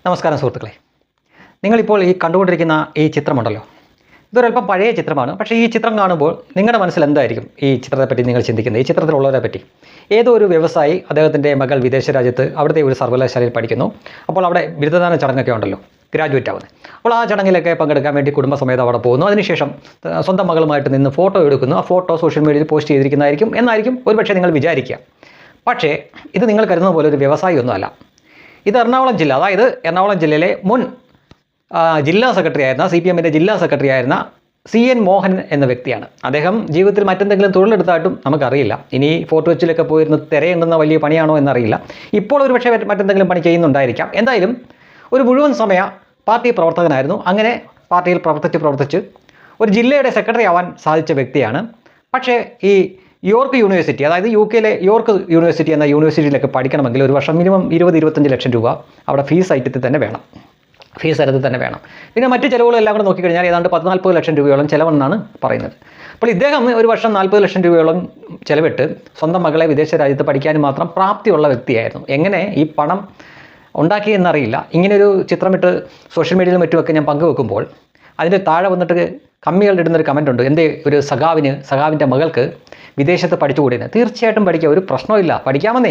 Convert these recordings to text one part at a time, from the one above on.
നമസ്കാരം സുഹൃത്തുക്കളെ, നിങ്ങളിപ്പോൾ ഈ കണ്ടുകൊണ്ടിരിക്കുന്ന ഈ ചിത്രമുണ്ടല്ലോ, ഇതൊരല്പം പഴയ ചിത്രമാണ്. പക്ഷേ ഈ ചിത്രം കാണുമ്പോൾ നിങ്ങളുടെ മനസ്സിൽ എന്തായിരിക്കും ഈ ചിത്രത്തെപ്പറ്റി നിങ്ങൾ ചിന്തിക്കുന്നത്? ഈ ചിത്രത്തിലുള്ളവരെ പറ്റി ഏതോ ഒരു വ്യവസായി അദ്ദേഹത്തിൻ്റെ മകൾ വിദേശ രാജ്യത്ത് അവിടുത്തെ ഒരു സർവകലാശാലയിൽ പഠിക്കുന്നു. അപ്പോൾ അവിടെ ബിരുദദാന ചടങ്ങൊക്കെ ഉണ്ടല്ലോ, ഗ്രാജുവേറ്റ് ആവുന്നത്. അപ്പോൾ ആ ചടങ്ങിലൊക്കെ പങ്കെടുക്കാൻ വേണ്ടി കുടുംബസമേതം അവിടെ പോകുന്നു. അതിനുശേഷം സ്വന്തം മകളുമായിട്ട് നിന്ന് ഫോട്ടോ എടുക്കുന്നു. ആ ഫോട്ടോ സോഷ്യൽ മീഡിയയിൽ പോസ്റ്റ് ചെയ്തിരിക്കുന്നതായിരിക്കും എന്നായിരിക്കും ഒരുപക്ഷെ നിങ്ങൾ വിചാരിക്കുക. പക്ഷേ ഇത് നിങ്ങൾ കരുതുന്ന പോലെ ഒരു വ്യവസായി ഒന്നുമല്ല. ഇത് എറണാകുളം ജില്ല, അതായത് എറണാകുളം ജില്ലയിലെ മുൻ ജില്ലാ സെക്രട്ടറി ആയിരുന്ന CPM-ൻ്റെ ജില്ലാ സെക്രട്ടറി ആയിരുന്ന CN മോഹൻ എന്ന വ്യക്തിയാണ്. അദ്ദേഹം ജീവിതത്തിൽ മറ്റെന്തെങ്കിലും തൊഴിലെടുത്തായിട്ടും നമുക്കറിയില്ല. ഇനി ഫോർട്ട് കൊച്ചിയിലൊക്കെ പോയിരുന്ന് തിരയുന്ന വലിയ പണിയാണോ എന്നറിയില്ല. ഇപ്പോൾ ഒരു പക്ഷേ മറ്റെന്തെങ്കിലും പണി ചെയ്യുന്നുണ്ടായിരിക്കാം. എന്തായാലും ഒരു മുഴുവൻ സമയ പാർട്ടി പ്രവർത്തകനായിരുന്നു. അങ്ങനെ പാർട്ടിയിൽ പ്രവർത്തിച്ച് ഒരു ജില്ലയുടെ സെക്രട്ടറി ആവാൻ സാധിച്ച വ്യക്തിയാണ്. പക്ഷേ ഈ യോർക്ക് യൂണിവേഴ്സിറ്റി, അതായത് UK-യിലെ യോർക്ക് യൂണിവേഴ്സിറ്റി എന്ന യൂണിവേഴ്സിറ്റിയിലൊക്കെ പഠിക്കണമെങ്കിൽ ഒരു വർഷം മിനിമം 20-25 ലക്ഷം രൂപ അവിടെ ഫീസ് ഐറ്റത്തിൽ തന്നെ വേണം. പിന്നെ മറ്റ് ചിലവുകളെല്ലാം കൂടെ നോക്കിക്കഴിഞ്ഞാൽ ഏതാണ്ട് 40 ലക്ഷം രൂപയോളം ചിലവെന്നാണ് പറയുന്നത്. അപ്പോൾ ഇദ്ദേഹം ഒരു വർഷം 40 ലക്ഷം രൂപയോളം ചിലവിട്ട് സ്വന്തം മകളെ വിദേശ രാജ്യത്ത് പഠിക്കാനും മാത്രം പ്രാപ്തിയുള്ള വ്യക്തിയായിരുന്നു. എങ്ങനെ ഈ പണം ഉണ്ടാക്കിയെന്നറിയില്ല. ഇങ്ങനെയൊരു ചിത്രമിട്ട് സോഷ്യൽ മീഡിയയിലും മറ്റുമൊക്കെ ഞാൻ പങ്കുവെക്കുമ്പോൾ അതിൻ്റെ താഴെ വന്നിട്ട് കമ്മികളുടെ ഇടുന്നൊരു കമൻ്റ് ഉണ്ട്. എന്തേ ഒരു സഖാവിൻ്റെ മകൾക്ക് വിദേശത്ത് പഠിച്ചുകൂടിയെന്ന്. തീർച്ചയായിട്ടും പഠിക്കുക, ഒരു പ്രശ്നമില്ല, പഠിക്കാമെന്നേ.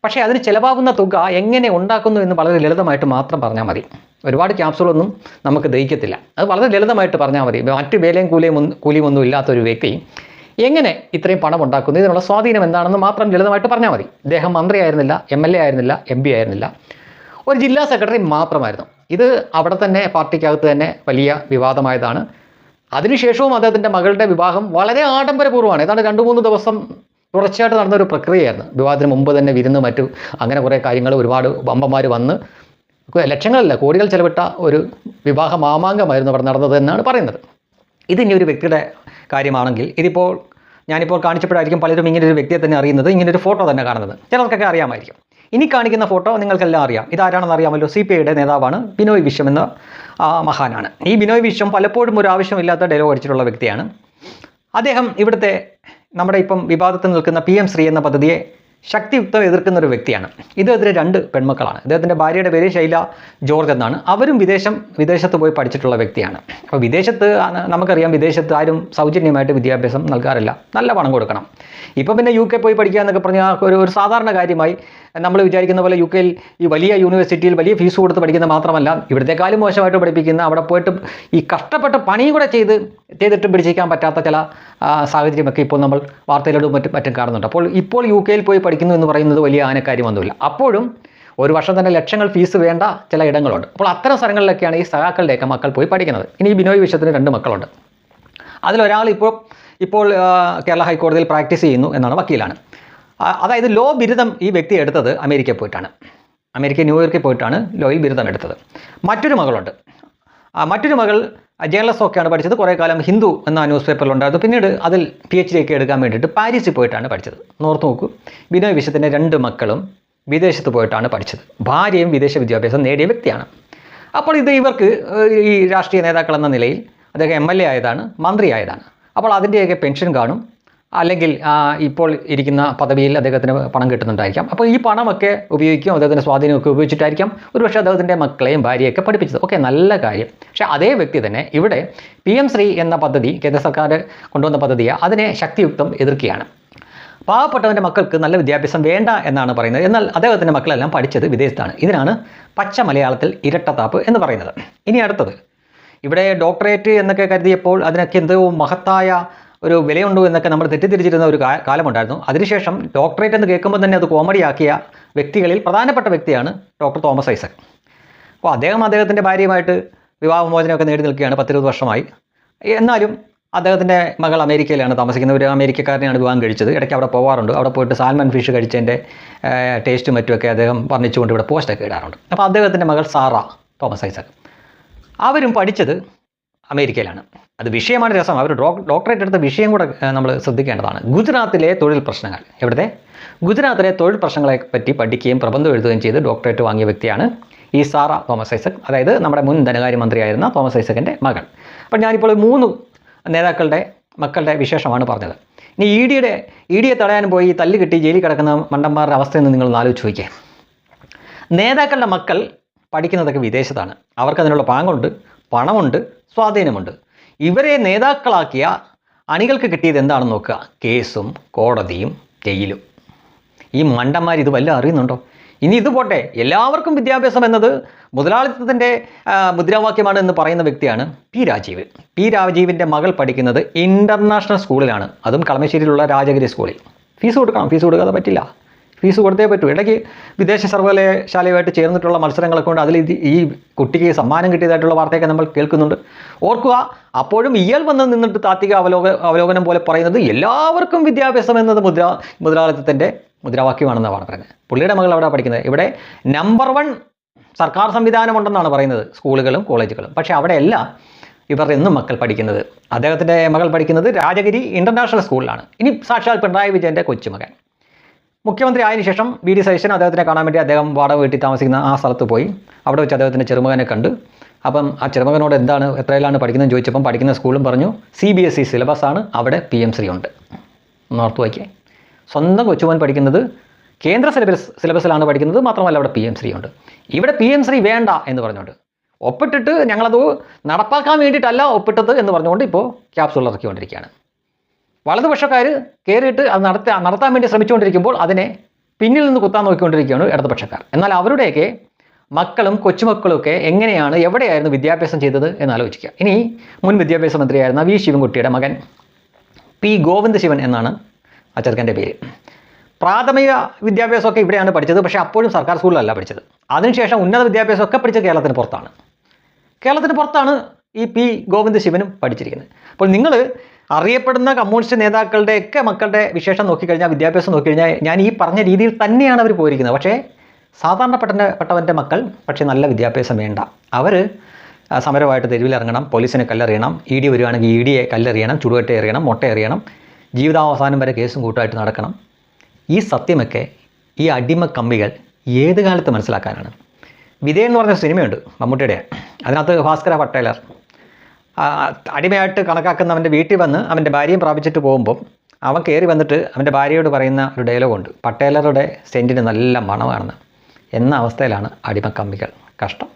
പക്ഷേ അതിന് ചിലവാകുന്ന തുക എങ്ങനെ ഉണ്ടാക്കുന്നു എന്ന് വളരെ ലളിതമായിട്ട് മാത്രം പറഞ്ഞാൽ മതി. ഒരുപാട് ക്യാപ്സുകളൊന്നും നമുക്ക് ദഹിക്കത്തില്ല. അത് വളരെ ലളിതമായിട്ട് പറഞ്ഞാൽ മതി. മറ്റ് വേലയും കൂലിയും ഒന്നും ഇല്ലാത്തൊരു വ്യക്തി എങ്ങനെ ഇത്രയും പണം ഉണ്ടാക്കുന്നു, ഇതിനുള്ള സ്വാധീനം എന്താണെന്ന് മാത്രം ലളിതമായിട്ട് പറഞ്ഞാൽ മതി. ഇദ്ദേഹം മന്ത്രിയായിരുന്നില്ല, MLA ആയിരുന്നില്ല, MP ആയിരുന്നില്ല, ഒരു ജില്ലാ സെക്രട്ടറി മാത്രമായിരുന്നു. ഇത് അവിടെ തന്നെ പാർട്ടിക്കകത്ത് തന്നെ വലിയ വിവാദമായതാണ്. അതിനുശേഷവും അദ്ദേഹത്തിൻ്റെ മകളുടെ വിവാഹം വളരെ ആഡംബരപൂർവ്വമാണ്. ഏതാണ്ട് 2-3 ദിവസം തുടർച്ചയായിട്ട് നടന്നൊരു പ്രക്രിയയായിരുന്നു. വിവാഹത്തിന് മുമ്പ് തന്നെ വിരുന്ന് മറ്റു അങ്ങനെ കുറേ കാര്യങ്ങൾ, ഒരുപാട് വമ്പന്മാർ വന്ന് ലക്ഷങ്ങളല്ല കോടികൾ ചെലവിട്ട ഒരു വിവാഹ മാമാങ്കമായിരുന്നു അവിടെ നടന്നത് എന്നാണ് പറയുന്നത്. ഇതിനി ഒരു വ്യക്തിയുടെ കാര്യമാണെങ്കിൽ ഞാനിപ്പോൾ കാണിച്ചപ്പോഴായിരിക്കും പലരും ഇങ്ങനൊരു വ്യക്തിയെ തന്നെ അറിയുന്നത്, ഇങ്ങനൊരു ഫോട്ടോ തന്നെ കാണുന്നത്. ചിലർക്കൊക്കെ അറിയാമായിരിക്കും. ഇനി കാണിക്കുന്ന ഫോട്ടോ നിങ്ങൾക്കെല്ലാം അറിയാം. ഇതാരാണെന്ന് അറിയാമല്ലോ, CPI-യുടെ നേതാവാണ് ബിനോയ് വിശ്വം എന്ന മഹാനാണ്. ഈ ബിനോയ് വിശ്വം പലപ്പോഴും ഒരു ആവശ്യമില്ലാത്ത ഡയലോഗ് അടിച്ചിട്ടുള്ള വ്യക്തിയാണ്. അദ്ദേഹം ഇവിടുത്തെ നമ്മുടെ ഇപ്പം വിവാദത്തിൽ നിൽക്കുന്ന PM ശ്രീ എന്ന പദ്ധതിയെ ശക്തിയുക്തം എതിർക്കുന്ന ഒരു വ്യക്തിയാണ്. ഇദ്ദേഹത്തിന് 2 പെൺമക്കളാണ്. ഇദ്ദേഹത്തിൻ്റെ ഭാര്യയുടെ പേര് ശൈല ജോർജ് എന്നാണ്. അവരും വിദേശത്ത് പോയി പഠിച്ചിട്ടുള്ള വ്യക്തിയാണ്. അപ്പോൾ നമുക്കറിയാം, വിദേശത്ത് ആരും സൗജന്യമായിട്ട് വിദ്യാഭ്യാസം നൽകാറില്ല, നല്ല പണം കൊടുക്കണം. ഇപ്പം പിന്നെ UK പോയി പഠിക്കുക എന്നൊക്കെ പറഞ്ഞാൽ ഒരു സാധാരണ കാര്യമായി. നമ്മൾ വിചാരിക്കുന്ന പോലെ UK-യിൽ ഈ വലിയ യൂണിവേഴ്സിറ്റിയിൽ വലിയ ഫീസ് കൊടുത്ത് പഠിക്കുന്ന മാത്രമല്ല, ഇവിടത്തെക്കാളും മോശമായിട്ട് പഠിപ്പിക്കുന്ന, അവിടെ പോയിട്ട് ഈ കഷ്ടപ്പെട്ട് പണിയും കൂടെ ചെയ്തിട്ട് പിടിച്ചിരിക്കാൻ പറ്റാത്ത ചില സാഹചര്യമൊക്കെ ഇപ്പോൾ നമ്മൾ വാർത്തയിലോടും മറ്റും കാണുന്നുണ്ട്. അപ്പോൾ ഇപ്പോൾ UK-യിൽ പോയി പഠിക്കുന്നു എന്ന് പറയുന്നത് വലിയ ആനക്കാര്യമൊന്നുമില്ല. അപ്പോഴും ഒരു വർഷം തന്നെ ലക്ഷങ്ങൾ ഫീസ് വേണ്ട ചില ഇടങ്ങളുണ്ട്. അപ്പോൾ അത്തരം സ്ഥലങ്ങളിലൊക്കെയാണ് ഈ സഖാക്കളുടെയൊക്കെ മക്കൾ പോയി പഠിക്കുന്നത്. ഇനി ഈ ബിനോയ് വിശ്വത്തിന് 2 മക്കളുണ്ട്. അതിലൊരാൾ ഇപ്പോൾ കേരള ഹൈക്കോടതിയിൽ പ്രാക്ടീസ് ചെയ്യുന്നു എന്നാണ്, വക്കീലാണ്. അതായത് ലോ ബിരുദം ഈ വ്യക്തി എടുത്തത് ന്യൂയോർക്കിൽ പോയിട്ടാണ് ലോയിൽ ബിരുദം എടുത്തത്. മറ്റൊരു മകൾ ജേർണലിസം ഒക്കെയാണ് പഠിച്ചത്. കുറേ കാലം ഹിന്ദു എന്ന ന്യൂസ് പേപ്പറിലുണ്ടായിരുന്നു. പിന്നീട് അതിൽ PhD ഒക്കെ എടുക്കാൻ വേണ്ടിയിട്ട് പാരീസിൽ പോയിട്ടാണ് പഠിച്ചത്. നോർത്ത് നോക്കൂ, ബിനോയ് വിശ്വത്തിൻ്റെ 2 മക്കളും വിദേശത്ത് പോയിട്ടാണ് പഠിച്ചത്. ഭാര്യയും വിദേശ വിദ്യാഭ്യാസം നേടിയ വ്യക്തിയാണ്. അപ്പോൾ ഇവർക്ക് ഈ രാഷ്ട്രീയ നേതാക്കൾ എന്ന നിലയിൽ അദ്ദേഹം MLA ആയതാണ്, മന്ത്രി ആയതാണ്. അപ്പോൾ അതിൻ്റെയൊക്കെ പെൻഷൻ കാണും, അല്ലെങ്കിൽ ഇപ്പോൾ ഇരിക്കുന്ന പദവിയിൽ അദ്ദേഹത്തിന് പണം കിട്ടുന്നുണ്ടായിരിക്കാം. അപ്പോൾ ഈ പണമൊക്കെ ഉപയോഗിക്കും, അദ്ദേഹത്തിൻ്റെ സ്വാധീനമൊക്കെ ഉപയോഗിച്ചിട്ടായിരിക്കാം ഒരുപക്ഷെ അദ്ദേഹത്തിൻ്റെ മക്കളെയും ഭാര്യയൊക്കെ പഠിപ്പിച്ചത്. ഓക്കെ, നല്ല കാര്യം. പക്ഷേ അതേ വ്യക്തി തന്നെ ഇവിടെ PM ശ്രീ എന്ന പദ്ധതി, കേന്ദ്ര സർക്കാർ കൊണ്ടുവന്ന പദ്ധതിയെ അതിനെ ശക്തിയുക്തം എതിർക്കുകയാണ്. പാവപ്പെട്ടവൻ്റെ മക്കൾക്ക് നല്ല വിദ്യാഭ്യാസം വേണ്ട എന്നാണ് പറയുന്നത്. എന്നാൽ അദ്ദേഹത്തിൻ്റെ മക്കളെല്ലാം പഠിച്ചത് വിദേശത്താണ്. ഇതിനാണ് പച്ച മലയാളത്തിൽ ഇരട്ടത്താപ്പ് എന്ന് പറയുന്നത്. ഇനി അടുത്തത്, ഇവിടെ ഡോക്ടറേറ്റ് എന്നൊക്കെ കരുതിയപ്പോൾ അതിനൊക്കെ എന്തോ മഹത്തായ ഒരു വിലയുണ്ടോ എന്നൊക്കെ നമ്മൾ തെറ്റിദ്ധരിച്ചിരുന്ന ഒരു കാലമുണ്ടായിരുന്നു. അതിനുശേഷം ഡോക്ടറേറ്റ് എന്ന് കേൾക്കുമ്പോൾ തന്നെ അത് കോമഡിയാക്കിയ വ്യക്തികളിൽ പ്രധാനപ്പെട്ട വ്യക്തിയാണ് ഡോക്ടർ തോമസ് ഐസക്. അപ്പോൾ അദ്ദേഹത്തിൻ്റെ ഭാര്യയുമായിട്ട് വിവാഹമോചനമൊക്കെ നേടി നിൽക്കുകയാണ്, 10-20 വർഷമായി. എന്നാലും അദ്ദേഹത്തിൻ്റെ മകൾ അമേരിക്കയിലാണ് താമസിക്കുന്നത്. ഒരു അമേരിക്കക്കാരനെയാണ് വിവാഹം കഴിച്ചത്. ഇടയ്ക്ക് അവിടെ പോകാറുണ്ട്. അവിടെ പോയിട്ട് സാൽമൺ ഫിഷ് കഴിച്ചതിൻ്റെ ടേസ്റ്റും മറ്റുമൊക്കെ അദ്ദേഹം വർണ്ണിച്ചുകൊണ്ട് ഇവിടെ പോസ്റ്റൊക്കെ ഇടാറുണ്ട്. അപ്പോൾ അദ്ദേഹത്തിൻ്റെ മകൾ സാറ തോമസ് ഐസക്, അവരും പഠിച്ചത് അമേരിക്കയിലാണ്. അത് വിഷയമാണ് രസം. അവർ ഡോക്ടറേറ്റ് എടുത്ത വിഷയം കൂടെ നമ്മൾ ശ്രദ്ധിക്കേണ്ടതാണ്. ഗുജറാത്തിലെ തൊഴിൽ പ്രശ്നങ്ങൾ. ഗുജറാത്തിലെ തൊഴിൽ പ്രശ്നങ്ങളെ പറ്റി പഠിക്കുകയും പ്രബന്ധം എഴുതുകയും ചെയ്ത് ഡോക്ടറേറ്റ് വാങ്ങിയ വ്യക്തിയാണ് ഈ സാറ തോമസ് ഐസക്, അതായത് നമ്മുടെ മുൻ ധനകാര്യമന്ത്രിയായിരുന്ന തോമസ് ഐസക്കിൻ്റെ മകൾ. അപ്പോൾ ഞാനിപ്പോൾ 3 നേതാക്കളുടെ മക്കളുടെ വിശേഷമാണ് പറഞ്ഞത്. ഇനി ED-യെ തടയാൻ പോയി തല്ല് കിട്ടി ജയിലിൽ കിടക്കുന്ന മണ്ടന്മാരുടെ അവസ്ഥയെന്ന് നിങ്ങൾ ആലോചിച്ച് നോക്കിയേ. നേതാക്കളുടെ മക്കൾ പഠിക്കുന്നതൊക്കെ വിദേശത്താണ്. അവർക്കതിനുള്ള പാങ്ങുണ്ട്, പണമുണ്ട്, സ്വാധീനമുണ്ട്. ഇവരെ നേതാക്കളാക്കിയ അണികൾക്ക് കിട്ടിയത് എന്താണെന്ന് നോക്കുക, കേസും കോടതിയും ജയിലും. ഈ മണ്ടന്മാർ ഇത് വല്ലതും അറിയുന്നുണ്ടോ? ഇനി ഇത് പോട്ടെ, എല്ലാവർക്കും വിദ്യാഭ്യാസം എന്നത് മുതലാളിത്തത്തിൻ്റെ മുദ്രാവാക്യമാണ് എന്ന് പറയുന്ന വ്യക്തിയാണ് പി രാജീവ്. പി രാജീവിൻ്റെ മകൾ പഠിക്കുന്നത് ഇൻ്റർനാഷണൽ സ്കൂളിലാണ്, അതും കളമശ്ശേരിയിലുള്ള രാജഗിരി സ്കൂളിൽ. ഫീസ് കൊടുക്കണം, ഫീസ് കൊടുക്കാതെ പറ്റില്ല, ഫീസ് കൊടുത്തേ പറ്റൂ. ഇടയ്ക്ക് വിദേശ സർവകലാശാലയുമായിട്ട് ചേർന്നിട്ടുള്ള മത്സരങ്ങളൊക്കെ കൊണ്ട് അതിൽ ഈ കുട്ടിക്ക് സമ്മാനം കിട്ടിയതായിട്ടുള്ള വാർത്തയൊക്കെ നമ്മൾ കേൾക്കുന്നുണ്ട്. ഓർക്കുക, അപ്പോഴും ഇയാൾ വന്ന് നിന്നിട്ട് താത്വിക അവലോകനം പോലെ പറയുന്നത് എല്ലാവർക്കും വിദ്യാഭ്യാസം എന്നത് മുതലാളിത്തത്തിൻ്റെ മുദ്രാവാക്യമാണെന്നാണ് പറയുന്നത്. പുള്ളിയുടെ മകൾ അവിടെ പഠിക്കുന്നത്, ഇവിടെ നമ്പർ 1 സർക്കാർ സംവിധാനമുണ്ടെന്നാണ് പറയുന്നത്, സ്കൂളുകളും കോളേജുകളും. പക്ഷേ അവിടെയല്ല ഇവരുടെ എന്നും മക്കൾ പഠിക്കുന്നത്. അദ്ദേഹത്തിൻ്റെ മകൾ പഠിക്കുന്നത് രാജഗിരി ഇൻ്റർനാഷണൽ സ്കൂളിലാണ്. ഇനി സാക്ഷാൽ പിണറായി വിജയൻ്റെ കൊച്ചുമകൻ മുഖ്യമന്ത്രി ആയതിനു ശേഷം വി ഡി സതീശൻ അദ്ദേഹത്തിനെ കാണാൻ വേണ്ടി അദ്ദേഹം വാടക വീട്ടിൽ താമസിക്കുന്ന ആ സ്ഥലത്ത് പോയി. അവിടെ വെച്ച് അദ്ദേഹത്തിൻ്റെ ചെറുമകനെ കണ്ട്. അപ്പം ആ ചെറുമകനോട് എത്രയിലാണ് പഠിക്കുന്നതെന്ന് ചോദിച്ചപ്പം പഠിക്കുന്ന സ്കൂളും പറഞ്ഞു CBSE സിലബസാണ്, അവിടെ PM-ശ്രീ ഉണ്ട്. ഓർത്ത് വയ്ക്കേ, സ്വന്തം കൊച്ചുമകൻ പഠിക്കുന്നത് കേന്ദ്ര സിലബസിലാണ് പഠിക്കുന്നത്, മാത്രമല്ല അവിടെ PM-ശ്രീ ഉണ്ട്. ഇവിടെ PM-ശ്രീ വേണ്ട എന്ന് പറഞ്ഞുകൊണ്ട് ഒപ്പിട്ടിട്ട് ഞങ്ങളത് നടപ്പാക്കാൻ വേണ്ടിയിട്ടല്ല ഒപ്പിട്ടത് എന്ന് പറഞ്ഞുകൊണ്ട് ഇപ്പോൾ ക്യാപ്സൂൾ ഇറക്കിക്കൊണ്ടിരിക്കുകയാണ്. വലതുപക്ഷക്കാർ കയറിയിട്ട് അത് നടത്താൻ വേണ്ടി ശ്രമിച്ചുകൊണ്ടിരിക്കുമ്പോൾ അതിനെ പിന്നിൽ നിന്ന് കുത്താൻ നോക്കിക്കൊണ്ടിരിക്കുകയാണ് ഇടതുപക്ഷക്കാർ. എന്നാൽ അവരുടെയൊക്കെ മക്കളും കൊച്ചുമക്കളുമൊക്കെ എങ്ങനെയാണ്, എവിടെയായിരുന്നു വിദ്യാഭ്യാസം ചെയ്തത് എന്നാലോചിക്കുക. ഇനി മുൻ വിദ്യാഭ്യാസ മന്ത്രിയായിരുന്ന V ശിവൻകുട്ടിയുടെ മകൻ P ഗോവിന്ദശിവൻ എന്നാണ് ആ ചെറുക്കൻ്റെ പേര്. പ്രാഥമിക വിദ്യാഭ്യാസമൊക്കെ ഇവിടെയാണ് പഠിച്ചത്, പക്ഷേ അപ്പോഴും സർക്കാർ സ്കൂളിലല്ല പഠിച്ചത്. അതിനുശേഷം ഉന്നത വിദ്യാഭ്യാസമൊക്കെ പഠിച്ചത് കേരളത്തിന് പുറത്താണ്. കേരളത്തിന് പുറത്താണ് ഈ P ഗോവിന്ദശിവനും പഠിച്ചിരിക്കുന്നത്. അപ്പോൾ നിങ്ങൾ അറിയപ്പെടുന്ന കമ്മ്യൂണിസ്റ്റ് നേതാക്കളുടെയൊക്കെ മക്കളുടെ വിശേഷം നോക്കിക്കഴിഞ്ഞാൽ, വിദ്യാഭ്യാസം നോക്കിക്കഴിഞ്ഞാൽ ഞാൻ ഈ പറഞ്ഞ രീതിയിൽ തന്നെയാണ് അവർ പോയിരിക്കുന്നത്. പക്ഷേ സാധാരണപ്പെട്ടവൻ്റെ മക്കൾ പക്ഷേ നല്ല വിദ്യാഭ്യാസം വേണ്ട. അവർ സമരമായിട്ട് തെരുവിലിറങ്ങണം, പോലീസിനെ കല്ലെറിയണം, ED വരുവാണെങ്കിൽ EDയെ കല്ലെറിയണം, ചുടുകട്ട എറിയണം, മുട്ട എറിയണം, ജീവിതാവസാനം വരെ കേസും കൂട്ടായിട്ട് നടക്കണം. ഈ സത്യമൊക്കെ ഈ അടിമ കമ്മികൾ ഏത് കാലത്ത് മനസ്സിലാക്കാനാണ്? വിധേയൻ എന്ന് പറഞ്ഞ സിനിമയുണ്ട് മമ്മൂട്ടിയുടെ, അതിനകത്ത് ഭാസ്കര പട്ടേലർ അടിമയായിട്ട് കണക്കാക്കുന്നവൻ്റെ വീട്ടിൽ വന്ന് അവൻ്റെ ഭാര്യയും പ്രാപിച്ചിട്ട് പോകുമ്പം അവൻ കയറി വന്നിട്ട് അവൻ്റെ ഭാര്യയോട് പറയുന്ന ഒരു ഡയലോഗുണ്ട്, പട്ടേലറുടെ സെൻറ്റിന് നല്ല മണമാണെന്ന്. എന്ന അവസ്ഥയിലാണ് അടിമക്കമ്മികൾ. കഷ്ടം.